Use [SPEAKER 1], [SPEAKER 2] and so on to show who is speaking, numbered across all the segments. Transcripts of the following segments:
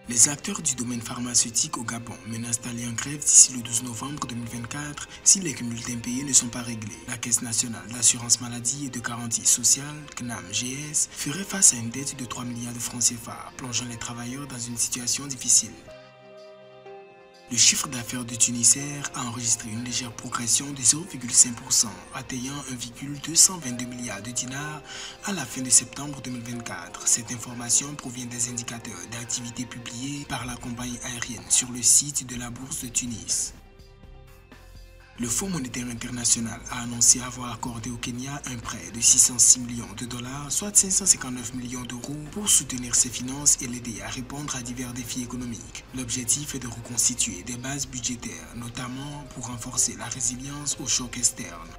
[SPEAKER 1] Les acteurs du domaine pharmaceutique au Gabon menacent d'aller en grève d'ici le 12 novembre 2024 si les cumuls d'impayés ne sont pas réglés. La Caisse nationale d'assurance maladie et de garantie sociale, CNAM-GS, ferait face à une dette de 3 milliards de francs CFA, plongeant les travailleurs dans une situation difficile. Le chiffre d'affaires de Tunisair a enregistré une légère progression de 0,5%, atteignant 1,222 milliards de dinars à la fin de septembre 2024. Cette information provient des indicateurs d'activité publiés par la compagnie aérienne sur le site de la bourse de Tunis. Le Fonds monétaire international a annoncé avoir accordé au Kenya un prêt de 606 millions de dollars, soit 559 millions d'euros, pour soutenir ses finances et l'aider à répondre à divers défis économiques. L'objectif est de reconstituer des bases budgétaires, notamment pour renforcer la résilience aux chocs externes.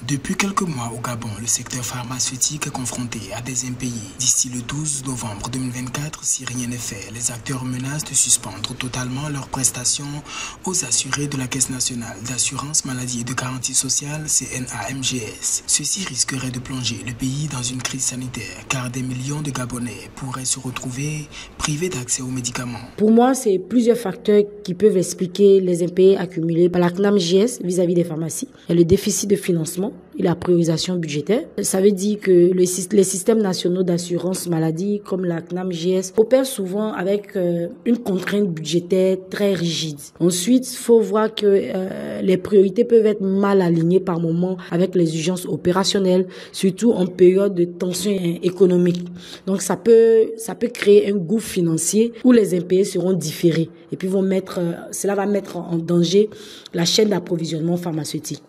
[SPEAKER 1] Depuis quelques mois au Gabon, le secteur pharmaceutique est confronté à des impayés. D'ici le 12 novembre 2024, si rien n'est fait, les acteurs menacent de suspendre totalement leurs prestations aux assurés de la Caisse nationale d'assurance maladie et de garantie sociale, CNAM-GS. Ceci risquerait de plonger le pays dans une crise sanitaire, car des millions de Gabonais pourraient se retrouver privés d'accès aux médicaments.
[SPEAKER 2] Pour moi, c'est plusieurs facteurs qui peuvent expliquer les impayés accumulés par la CNAM-GS vis-à-vis des pharmacies. Il y a le déficit de financement et la priorisation budgétaire. Ça veut dire que les systèmes nationaux d'assurance maladie comme la CNAM-GS opèrent souvent avec une contrainte budgétaire très rigide. Ensuite, il faut voir que les priorités peuvent être mal alignées par moment avec les urgences opérationnelles, surtout en période de tension économique. Donc ça peut créer un gouffre financier où les impayés seront différés et puis cela va mettre en danger la chaîne d'approvisionnement pharmaceutique.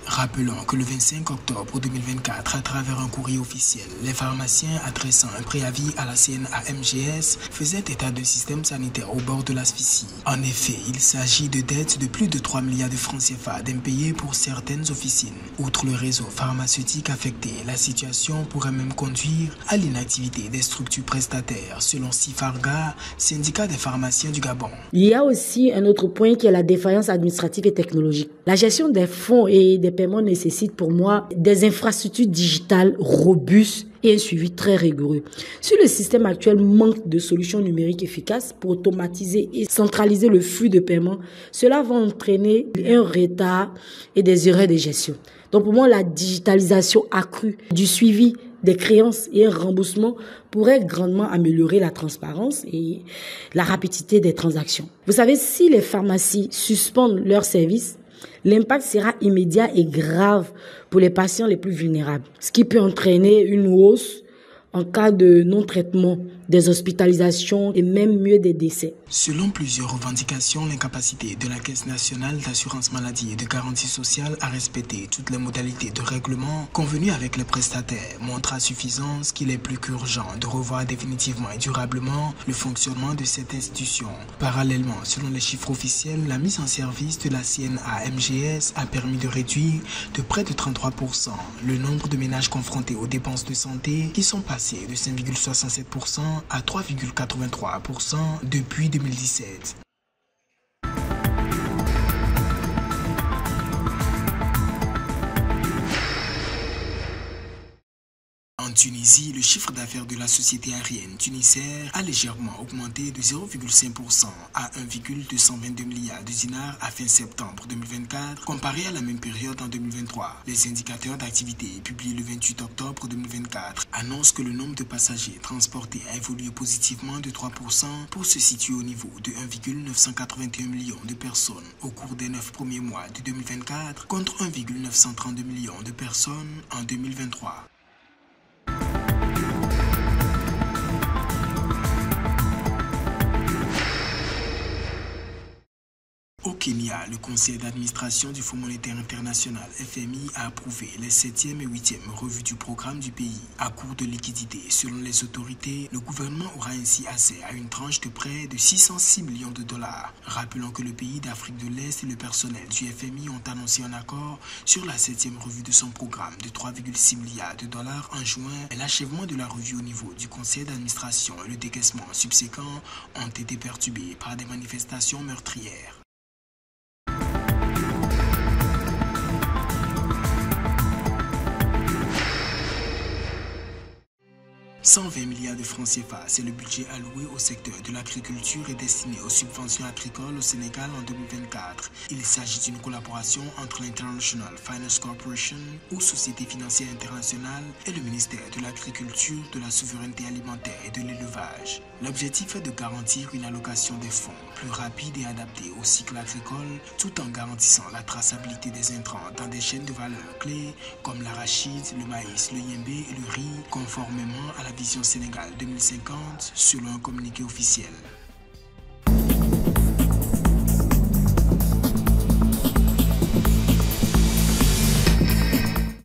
[SPEAKER 1] Rappelons que le 25 octobre 2024, à travers un courrier officiel, les pharmaciens adressant un préavis à la CNAM-GS faisaient état d'un système sanitaire au bord de l'asphyxie. En effet, il s'agit de dettes de plus de 3 milliards de francs CFA d'impayés pour certaines officines. Outre le réseau pharmaceutique affecté, la situation pourrait même conduire à l'inactivité des structures prestataires, selon Sifarga, syndicat des pharmaciens du Gabon.
[SPEAKER 2] Il y a aussi un autre point qui est la défaillance administrative et technologique. La gestion des fonds et des paiements nécessite pour moi des infrastructures digitales robustes et un suivi très rigoureux. Si le système actuel manque de solutions numériques efficaces pour automatiser et centraliser le flux de paiement, cela va entraîner un retard et des erreurs de gestion. Donc pour moi, la digitalisation accrue du suivi des créances et un remboursement pourrait grandement améliorer la transparence et la rapidité des transactions. Vous savez, si les pharmacies suspendent leurs services, l'impact sera immédiat et grave pour les patients les plus vulnérables, ce qui peut entraîner une hausse en cas de non-traitement, des hospitalisations et même mieux des décès.
[SPEAKER 1] Selon plusieurs revendications, l'incapacité de la Caisse nationale d'assurance maladie et de garantie sociale à respecter toutes les modalités de règlement convenues avec les prestataires montre à suffisance qu'il est plus qu'urgent de revoir définitivement et durablement le fonctionnement de cette institution. Parallèlement, selon les chiffres officiels, la mise en service de la CNAM-GS a permis de réduire de près de 33% le nombre de ménages confrontés aux dépenses de santé qui sont passés de 5,67% à 3,83% depuis 2017. En Tunisie, le chiffre d'affaires de la société aérienne Tunisair a légèrement augmenté de 0,5% à 1,222 milliards de dinars à fin septembre 2024, comparé à la même période en 2023. Les indicateurs d'activité publiés le 28 octobre 2024 annoncent que le nombre de passagers transportés a évolué positivement de 3% pour se situer au niveau de 1,981 millions de personnes au cours des 9 premiers mois de 2024 contre 1,932 millions de personnes en 2023. Au Kenya, le conseil d'administration du Fonds monétaire international FMI a approuvé les 7e et 8e revues du programme du pays. À court de liquidités, selon les autorités, le gouvernement aura ainsi accès à une tranche de prêt de 606 millions de dollars. Rappelons que le pays d'Afrique de l'Est et le personnel du FMI ont annoncé un accord sur la 7e revue de son programme de 3,6 milliards de dollars en juin. L'achèvement de la revue au niveau du conseil d'administration et le décaissement subséquent ont été perturbés par des manifestations meurtrières. 120 milliards de francs CFA, c'est le budget alloué au secteur de l'agriculture et destiné aux subventions agricoles au Sénégal en 2024. Il s'agit d'une collaboration entre l'International Finance Corporation, ou Société financière internationale, et le ministère de l'Agriculture, de la souveraineté alimentaire et de l'élevage. L'objectif est de garantir une allocation des fonds plus rapide et adaptée au cycle agricole, tout en garantissant la traçabilité des intrants dans des chaînes de valeur clés comme l'arachide, le maïs, le yembé et le riz, conformément à la Vision Sénégal 2050 selon un communiqué officiel.